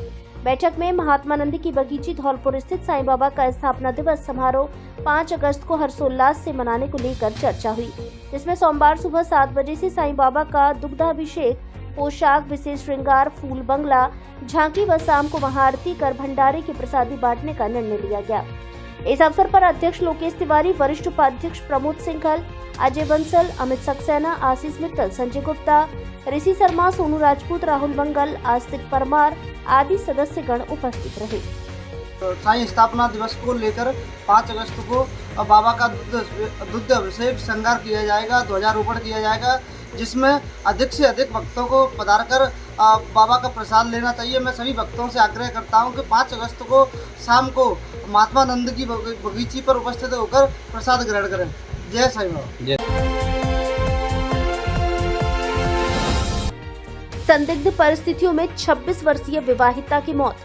बैठक में महात्मा नंद की बगीची धौलपुर स्थित साईं बाबा का स्थापना दिवस समारोह 5 अगस्त को हर्षोल्लास से मनाने को लेकर चर्चा हुई, जिसमें सोमवार सुबह 7 बजे से साईं बाबा का दुग्धाभिषेक, पोशाक, विशेष श्रृंगार, फूल बंगला, झांकी व शाम को महाआरती कर भंडारे की प्रसादी बांटने का निर्णय लिया गया। इस अवसर पर अध्यक्ष लोकेश तिवारी, वरिष्ठ उपाध्यक्ष प्रमोद सिंघल, अजय बंसल, अमित सक्सेना, आशीष मित्तल, संजय गुप्ता, ऋषि शर्मा, सोनू राजपूत, राहुल मंगल, आस्तिक परमार आदि सदस्यगण उपस्थित रहे। साईं स्थापना दिवस को लेकर 5 अगस्त को बाबा का दुग्ध अभिषेक श्रृंगार किया जाएगा, ध्वजारोहण किया जाएगा, जिसमें अधिक से अधिक भक्तों को पधार कर बाबा का प्रसाद लेना चाहिए। मैं सभी भक्तों से आग्रह करता हूं कि 5 अगस्त को शाम को महात्मा नंद की बगीची पर उपस्थित होकर प्रसाद ग्रहण करें। जय साईं बाबा। संदिग्ध परिस्थितियों में 26 वर्षीय विवाहिता की मौत।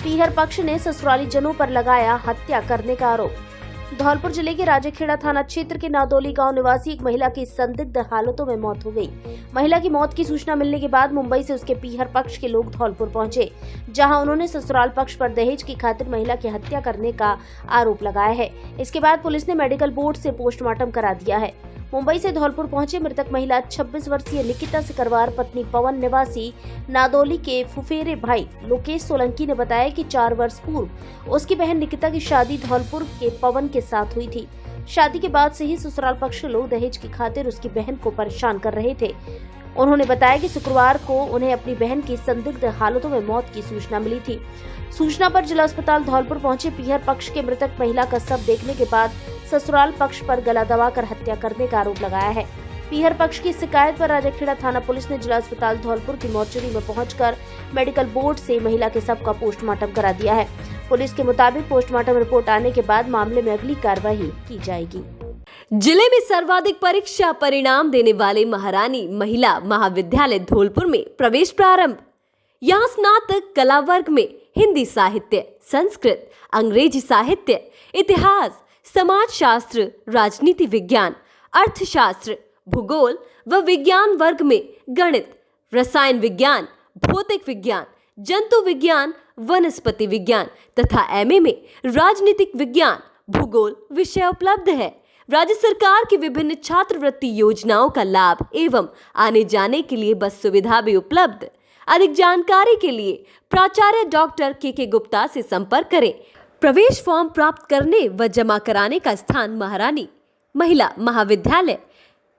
पीहर पक्ष ने ससुराली जनों पर लगाया हत्या करने का आरोप। धौलपुर जिले के राजाखेड़ा थाना क्षेत्र के नादौली गांव निवासी एक महिला की संदिग्ध हालतों में मौत हो गई। महिला की मौत की सूचना मिलने के बाद मुंबई से उसके पीहर पक्ष के लोग धौलपुर पहुंचे, जहां उन्होंने ससुराल पक्ष पर दहेज की खातिर महिला की हत्या करने का आरोप लगाया है। इसके बाद पुलिस ने मेडिकल बोर्ड से पोस्टमार्टम करा दिया है। मुंबई से धौलपुर पहुंचे मृतक महिला 26 वर्षीय निकिता सिकरवार पत्नी पवन निवासी नादौली के फुफेरे भाई लोकेश सोलंकी ने बताया कि 4 वर्ष पूर्व उसकी बहन निकिता की शादी धौलपुर के पवन के साथ हुई थी। शादी के बाद से ही ससुराल पक्ष के लोग दहेज की खातिर उसकी बहन को परेशान कर रहे थे। उन्होंने बताया कि शुक्रवार को उन्हें अपनी बहन की संदिग्ध हालतों में मौत की सूचना मिली थी। सूचना पर जिला अस्पताल धौलपुर पहुंचे पीहर पक्ष के मृतक महिला का शव देखने के बाद ससुराल पक्ष पर गला दबाकर हत्या करने का आरोप लगाया है। पीहर पक्ष की शिकायत पर राजाखेड़ा थाना पुलिस ने जिला अस्पताल धौलपुर की मोर्चरी में पहुंचकर मेडिकल बोर्ड से महिला के शव का पोस्टमार्टम करा दिया है। पुलिस के मुताबिक पोस्टमार्टम रिपोर्ट आने के बाद मामले में अगली कार्रवाई की जाएगी। जिले में सर्वाधिक परीक्षा परिणाम देने वाले महारानी महिला महाविद्यालय धौलपुर में प्रवेश प्रारंभ। यहाँ स्नातक कला वर्ग में हिंदी साहित्य, संस्कृत, अंग्रेजी साहित्य, इतिहास, समाज शास्त्र, राजनीति विज्ञान, अर्थशास्त्र, भूगोल व विज्ञान वर्ग में गणित, रसायन विज्ञान, भौतिक विज्ञान, जंतु विज्ञान, वनस्पति विज्ञान तथा एमए में राजनीतिक विज्ञान, भूगोल विषय उपलब्ध है। राज्य सरकार की विभिन्न छात्रवृत्ति योजनाओं का लाभ एवं आने जाने के लिए बस सुविधा भी उपलब्ध। अधिक जानकारी के लिए प्राचार्य डॉक्टर के गुप्ता से संपर्क करें। प्रवेश फॉर्म प्राप्त करने व जमा कराने का स्थान महारानी महिला महाविद्यालय,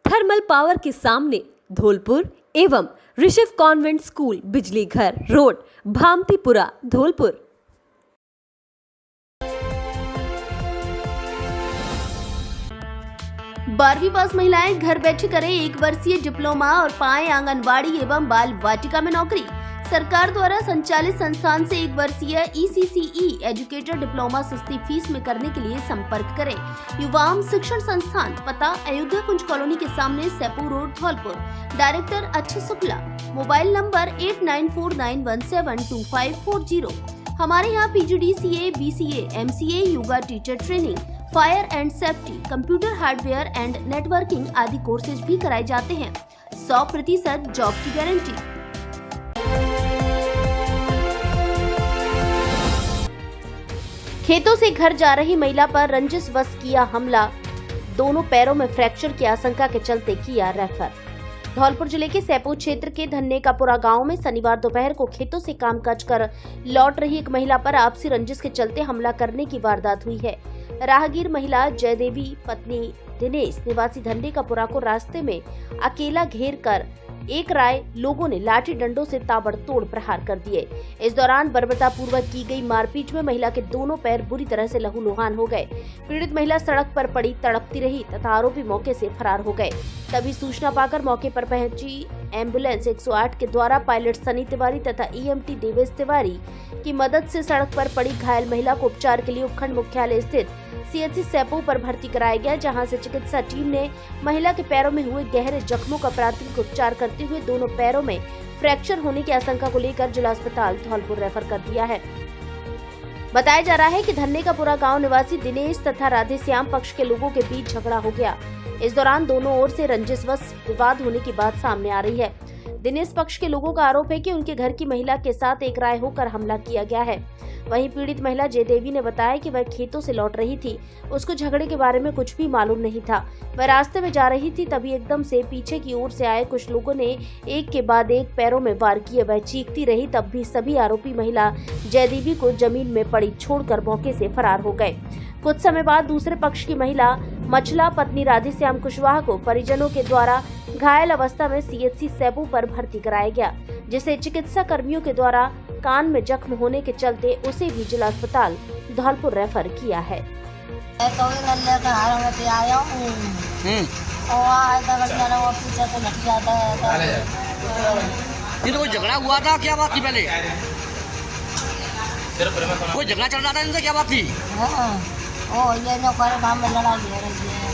थर्मल पावर के सामने धौलपुर एवं ऋषभ कॉन्वेंट स्कूल, बिजली घर रोड, भामतीपुरा, धौलपुर। 12वीं पास महिलाएं घर बैठे करें 1 वर्षीय डिप्लोमा और पाएं आंगनबाड़ी एवं बाल वाटिका में नौकरी। सरकार द्वारा संचालित संस्थान से 1 वर्षीय ECCE एजुकेटर डिप्लोमा सस्ती फीस में करने के लिए संपर्क करें। युवाम शिक्षण संस्थान, पता अयोध्या कुंज कॉलोनी के सामने, Sepu road, Dholpur. Director Akshay Shukla. Mobile number 8949172540। हमारे यहाँ PGDCA, BCA, MCA, yoga teacher training, fire and safety, computer hardware and networking आदि कोर्सेज भी कराए जाते हैं। 100% जॉब की गारंटी। खेतों से घर जा रही महिला पर रंजिशवश किया हमला, दोनों पैरों में फ्रैक्चर की आशंका के चलते किया रेफर। धौलपुर जिले के सैपू क्षेत्र के धन्ने का पुरा गांव में शनिवार दोपहर को खेतों से कामकाज कर लौट रही एक महिला पर आपसी रंजिश के चलते हमला करने की वारदात हुई है। राहगीर महिला जयदेवी पत्नी दिनेश निवासी धन्ने का पुरा को रास्ते में अकेला घेर कर एक राय लोगों ने लाठी डंडों से ताबड़तोड़ प्रहार कर दिए। इस दौरान बर्बरतापूर्वक की गई मारपीट में महिला के दोनों पैर बुरी तरह से लहूलुहान हो गए। पीड़ित महिला सड़क पर पड़ी तड़पती रही तथा आरोपी मौके से फरार हो गए। तभी सूचना पाकर मौके पर पहुंची एम्बुलेंस 108 के द्वारा पायलट सनी तिवारी तथा EMT देवेश तिवारी की मदद से सड़क पर पड़ी घायल महिला को उपचार के लिए उपखंड मुख्यालय स्थित CHC सैपू पर भर्ती कराया गया, जहां से चिकित्सा टीम ने महिला के पैरों में हुए गहरे जख्मों का प्राथमिक उपचार करते हुए दोनों पैरों में फ्रैक्चर होने की आशंका को लेकर जिला अस्पताल धौलपुर रेफर कर दिया है। बताया जा रहा है कि धन्ने का पुरा गांव निवासी दिनेश तथा राधेश्याम पक्ष के लोगों के बीच झगड़ा हो गया। इस दौरान दोनों ओर से रंजिशवश विवाद होने की बात सामने आ रही है। दिनेश पक्ष के लोगों का आरोप है कि उनके घर की महिला के साथ एक राय होकर हमला किया गया है। वहीं पीड़ित महिला जयदेवी ने बताया कि वह खेतों से लौट रही थी, उसको झगड़े के बारे में कुछ भी मालूम नहीं था। वह रास्ते में जा रही थी, तभी एकदम से पीछे की ओर से आए कुछ लोगों ने एक के बाद एक पैरों में वार किए। वह चीखती रही, तब भी सभी आरोपी महिला जयदेवी को जमीन में पड़ी छोड़कर मौके से फरार हो गए। कुछ समय बाद दूसरे पक्ष की महिला मछला पत्नी राधेश्याम कुशवाहा को परिजनों के द्वारा घायल अवस्था में CHC सैपू पर भर्ती कराया गया, जिसे चिकित्सा कर्मियों के द्वारा कान में जख्म होने के चलते उसे भी जिला अस्पताल धौलपुर रेफर किया है। ये तो कोई झगड़ा हुआ था, क्या बात थी? पहले कोई झगड़ा चल रहा था इनसे, क्या बात थी? ये नौकर काम में लड़ाई हो रही है।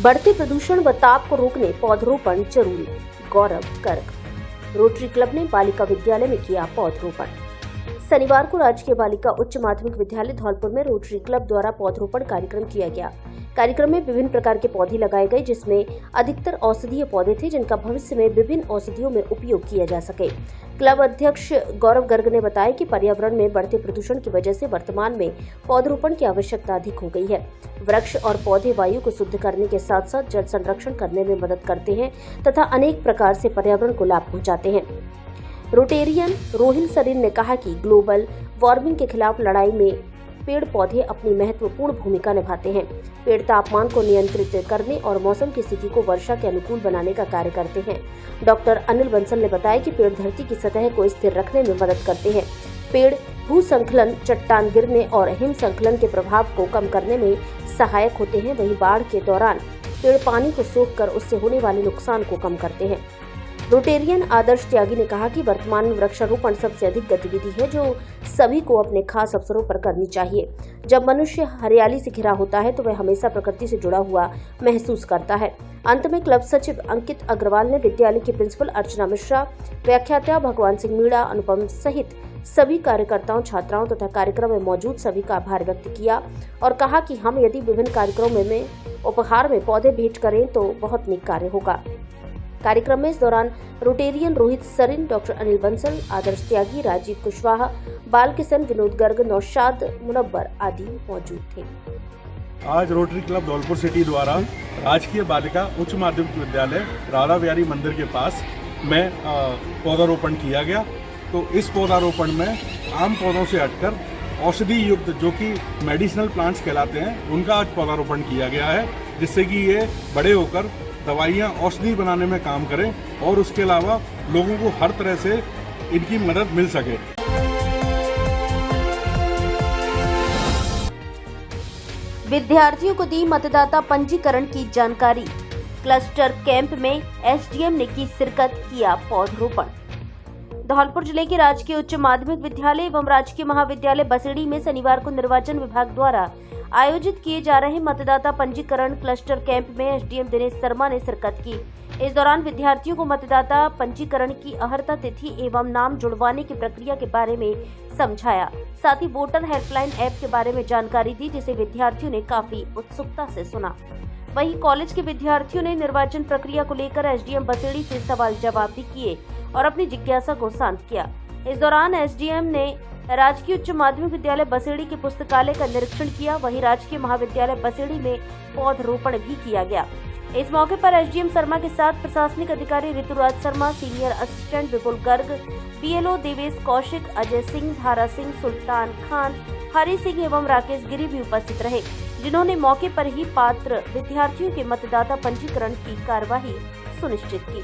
बढ़ते प्रदूषण व ताप को रोकने पौधरोपण जरूरी, गौरव गर्ग। रोटरी क्लब ने बालिका विद्यालय में किया पौधरोपण। शनिवार को राजकीय बालिका उच्च माध्यमिक विद्यालय धौलपुर में रोटरी क्लब द्वारा पौधरोपण कार्यक्रम किया गया। कार्यक्रम में विभिन्न प्रकार के पौधे लगाए गए, जिसमें अधिकतर औषधीय पौधे थे, जिनका भविष्य में विभिन्न औषधियों में उपयोग किया जा सके। क्लब अध्यक्ष गौरव गर्ग ने बताया कि पर्यावरण में बढ़ते प्रदूषण की वजह से वर्तमान में पौधरोपण की आवश्यकता अधिक हो गई है। वृक्ष और पौधे वायु को शुद्ध करने के साथ साथ जल संरक्षण करने में मदद करते हैं तथा अनेक प्रकार से पर्यावरण को लाभ पहुंचाते हैं। रोटेरियन रोहिन सरीन ने कहा कि ग्लोबल वार्मिंग के खिलाफ लड़ाई में पेड़ पौधे अपनी महत्वपूर्ण भूमिका निभाते हैं। पेड़ तापमान को नियंत्रित करने और मौसम की स्थिति को वर्षा के अनुकूल बनाने का कार्य करते हैं। डॉक्टर अनिल बंसल ने बताया कि पेड़ धरती की सतह को स्थिर रखने में मदद करते हैं। पेड़ भूसंखलन, चट्टान गिरने और हिमस्खलन के प्रभाव को कम करने में सहायक होते हैं। वहीं बाढ़ के दौरान पेड़ पानी को सोखकर उससे होने वाले नुकसान को कम करते हैं। रोटेरियन आदर्श त्यागी ने कहा कि वर्तमान में वृक्षारोपण सबसे अधिक गतिविधि है जो सभी को अपने खास अवसरों पर करनी चाहिए। जब मनुष्य हरियाली से घिरा होता है तो वह हमेशा प्रकृति से जुड़ा हुआ महसूस करता है। अंत में क्लब सचिव अंकित अग्रवाल ने विद्यालय की प्रिंसिपल अर्चना मिश्रा, व्याख्याता भगवान सिंह मीणा, अनुपम सहित सभी कार्यकर्ताओं, छात्राओं तथा कार्यक्रम में मौजूद सभी का आभार व्यक्त किया और कहा कि हम यदि विभिन्न कार्यक्रमों में उपहार में पौधे भेंट करें तो बहुत नेक कार्य होगा। कार्यक्रम में इस दौरान रोटेरियन रोहित सरिन, डॉक्टर अनिल बंसल, आदर्श त्यागी, राजीव कुशवाहा, बाल किशन, विनोद गर्ग, नौशाद मुनव्वर आदि मौजूद थे। आज रोटरी क्लब धौलपुर सिटी द्वारा राजकीय बालिका उच्च माध्यमिक विद्यालय राधा बिहारी मंदिर के पास में पौधारोपण किया गया। तो इस पौधारोपण में आम पौधों से हटकर औषधि युक्त जो कि मेडिसिनल प्लांट्स कहलाते हैं उनका आज पौधारोपण किया गया है, जिससे कि ये बड़े होकर दवाइयाँ औषधि बनाने में काम करें और उसके अलावा लोगों को हर तरह से इनकी मदद मिल सके। विद्यार्थियों को दी मतदाता पंजीकरण की जानकारी। क्लस्टर कैंप में एसडीएम ने की शिरकत, किया पौधरोपण। धौलपुर जिले के राजकीय उच्च माध्यमिक विद्यालय एवं राजकीय महाविद्यालय बसेड़ी में शनिवार को निर्वाचन विभाग द्वारा आयोजित किए जा रहे मतदाता पंजीकरण क्लस्टर कैंप में एसडीएम दिनेश शर्मा ने शिरकत की। इस दौरान विद्यार्थियों को मतदाता पंजीकरण की अहर्ता तिथि एवं नाम जुड़वाने की प्रक्रिया के बारे में समझाया। साथ ही वोटर हेल्पलाइन ऐप के बारे में जानकारी दी, जिसे विद्यार्थियों ने काफी उत्सुकता से सुना। वहीं कॉलेज के विद्यार्थियों ने निर्वाचन प्रक्रिया को लेकर एसडीएम बसेड़ी से सवाल जवाब भी किए और अपनी जिज्ञासा को शांत किया। इस दौरान एसडीएम ने राजकीय उच्च माध्यमिक विद्यालय बसेड़ी के पुस्तकालय का निरीक्षण किया। वहीं राजकीय महाविद्यालय बसेड़ी में पौधरोपण भी किया गया। इस मौके पर एसडीएम शर्मा के साथ प्रशासनिक अधिकारी ऋतुराज शर्मा, सीनियर असिस्टेंट विपुल गर्ग, बीएलओ देवेश कौशिक, अजय सिंह, धारा सिंह, सुल्तान खान, हरि सिंह एवं राकेश गिरी भी उपस्थित रहे, जिन्होंने मौके पर ही पात्र विद्यार्थियों के मतदाता पंजीकरण की कार्यवाही सुनिश्चित की।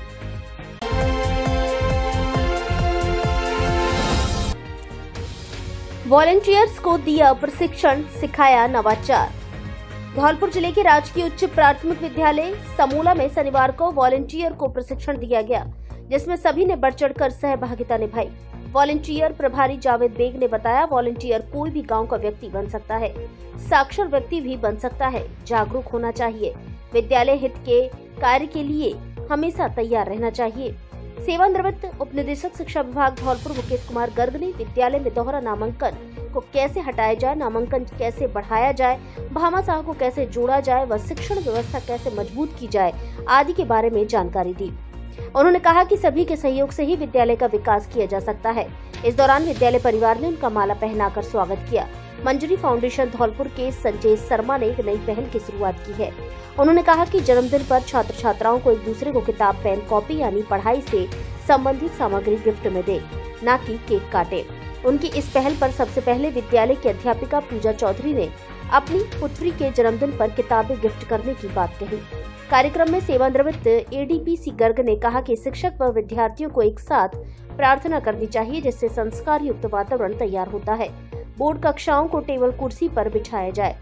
वॉलंटियर्स को दिया प्रशिक्षण, सिखाया नवाचार। धौलपुर जिले के राजकीय उच्च प्राथमिक विद्यालय समूला में शनिवार को वॉलंटियर को प्रशिक्षण दिया गया, जिसमें सभी ने बढ़ चढ़कर सहभागिता निभाई। वॉलंटियर प्रभारी जावेद बेग ने बताया, वॉलंटियर कोई भी गांव का व्यक्ति बन सकता है, साक्षर व्यक्ति भी बन सकता है, जागरूक होना चाहिए, विद्यालय हित के कार्य के लिए हमेशा तैयार रहना चाहिए। सेवानिवृत्त उप निदेशक शिक्षा विभाग धौलपुर मुकेश कुमार गर्ग ने विद्यालय में दोहरा नामांकन को कैसे हटाया जाए, नामांकन कैसे बढ़ाया जाए, भामाशाह को कैसे जोड़ा जाए व शिक्षण व्यवस्था कैसे मजबूत की जाए आदि के बारे में जानकारी दी। उन्होंने कहा कि सभी के सहयोग से ही विद्यालय का विकास किया जा सकता है। इस दौरान विद्यालय परिवार ने उनका माला पहनाकर स्वागत किया। मंजरी फाउंडेशन धौलपुर के संजय शर्मा ने एक नई पहल की शुरुआत की है। उन्होंने कहा कि जन्मदिन पर छात्र छात्राओं को एक दूसरे को किताब, पेन, कॉपी यानी पढ़ाई से संबंधित सामग्री गिफ्ट में दे, न कि केक काटे। उनकी इस पहल पर सबसे पहले विद्यालय की अध्यापिका पूजा चौधरी ने अपनी पुत्री के जन्मदिन पर किताबें गिफ्ट करने की बात कही। कार्यक्रम में सेवानिवृत्त एडीपीसी गर्ग ने कहा कि शिक्षक व विद्यार्थियों को एक साथ प्रार्थना करनी चाहिए, जिससे संस्कार युक्त वातावरण तैयार होता है। बोर्ड कक्षाओं को टेबल कुर्सी पर बिछाया जाए,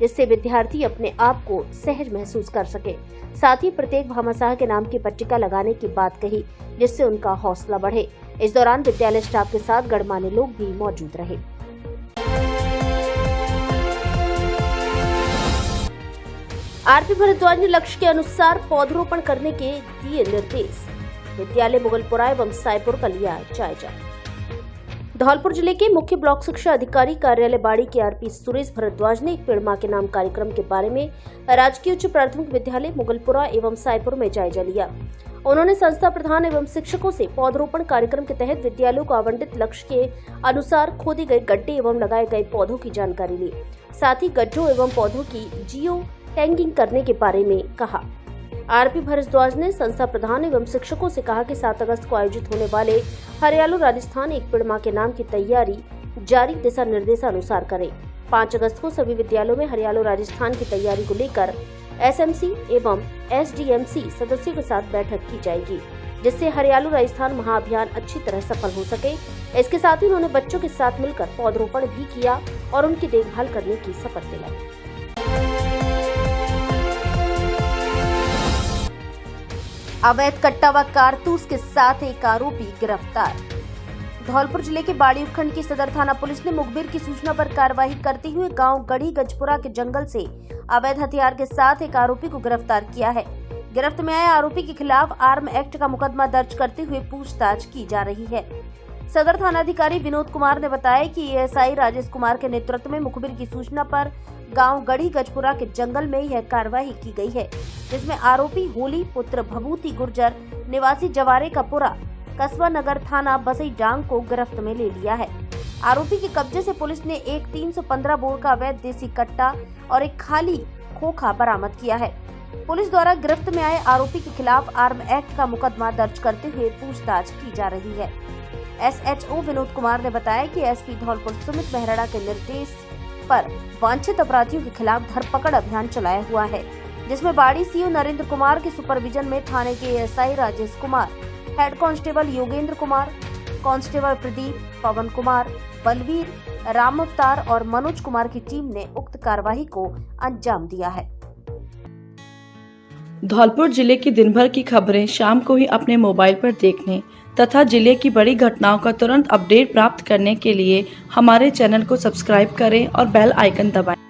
जिससे विद्यार्थी अपने आप को सहज महसूस कर सके। साथ ही प्रत्येक भामाशाह के नाम की पट्टिका लगाने की बात कही, जिससे उनका हौसला बढ़े। इस दौरान विद्यालय स्टाफ के साथ गणमान्य लोग भी मौजूद रहे। आरपी भारद्वाज ने लक्ष्य के अनुसार पौधरोपण करने के दिए निर्देश। विद्यालय मुगलपुरा एवं सायपुर का लिया जायजा। धौलपुर जिले के मुख्य ब्लॉक शिक्षा अधिकारी कार्यालय बाड़ी के आरपी सुरेश भारद्वाज ने एक पेड़ मां के नाम कार्यक्रम के बारे में राजकीय उच्च प्राथमिक विद्यालय मुगलपुरा एवं सायपुर में जायजा लिया। उन्होंने संस्था प्रधान एवं शिक्षकों से पौधरोपण कार्यक्रम के तहत विद्यालयों को आवंटित लक्ष्य के अनुसार खोदे गए गड्ढे एवं लगाए गए पौधों की जानकारी ली। साथ ही गड्ढों एवं पौधों की जियो टैगिंग करने के बारे में कहा। आरपी भारद्वाज ने संस्था प्रधान एवं शिक्षकों से कहा कि 7 अगस्त को आयोजित होने वाले हरियालो राजस्थान एक पेड़ मां के नाम की तैयारी जारी दिशा निर्देशानुसार करें। 5 अगस्त को सभी विद्यालयों में हरियालो राजस्थान की तैयारी को लेकर एसएमसी एवं एसडीएमसी सदस्यों के साथ बैठक की जाएगी, जिससे हरियालो राजस्थान महाअभियान अच्छी तरह सफल हो सके। इसके साथ ही उन्होंने बच्चों के साथ मिलकर पौधरोपण भी किया और उनकी देखभाल करने की शपथ दिलाई। अवैध कट्टा व कारतूस के साथ एक आरोपी गिरफ्तार। धौलपुर जिले के बाड़ी उपखंड की सदर थाना पुलिस ने मुखबिर की सूचना पर कार्रवाई करते हुए गांव गढ़ी गजपुरा के जंगल से अवैध हथियार के साथ एक आरोपी को गिरफ्तार किया है। गिरफ्त में आए आरोपी के खिलाफ आर्म एक्ट का मुकदमा दर्ज करते हुए पूछताछ की जा रही है। सदर थानाधिकारी विनोद कुमार ने बताया कि एएसआई राजेश कुमार के नेतृत्व में मुखबिर की सूचना पर गांव गढ़ी गजपुरा के जंगल में यह कार्रवाई की गई है, जिसमें आरोपी होली पुत्र भभूति गुर्जर निवासी जवारे का पुरा कस्बा नगर थाना बसई डांग को गिरफ्त में ले लिया है। आरोपी के कब्जे से पुलिस ने एक 315 बोर का अवैध देसी कट्टा और एक खाली खोखा बरामद किया है। पुलिस द्वारा गिरफ्त में आए आरोपी के खिलाफ आर्म एक्ट का मुकदमा दर्ज करते हुए पूछताछ की जा रही है। एसएचओ विनोद कुमार ने बताया कि एसपी धौलपुर सुमित मेहरा के निर्देश पर वांछित अपराधियों के खिलाफ धरपकड़ अभियान चलाया हुआ है, जिसमें बाड़ी सीओ नरेंद्र कुमार के सुपरविजन में थाने के ASI Rajesh Kumar, head constable Yogendra Kumar, constable Pradeep, Pawan Kumar, Balveer, Ram Avtar और मनोज कुमार की टीम ने उक्त कार्रवाई को अंजाम दिया है। धौलपुर जिले की दिन भर की खबरें शाम को ही अपने मोबाइल पर देखने तथा जिले की बड़ी घटनाओं का तुरंत अपडेट प्राप्त करने के लिए हमारे चैनल को सब्सक्राइब करें और बेल आइकन दबाएं।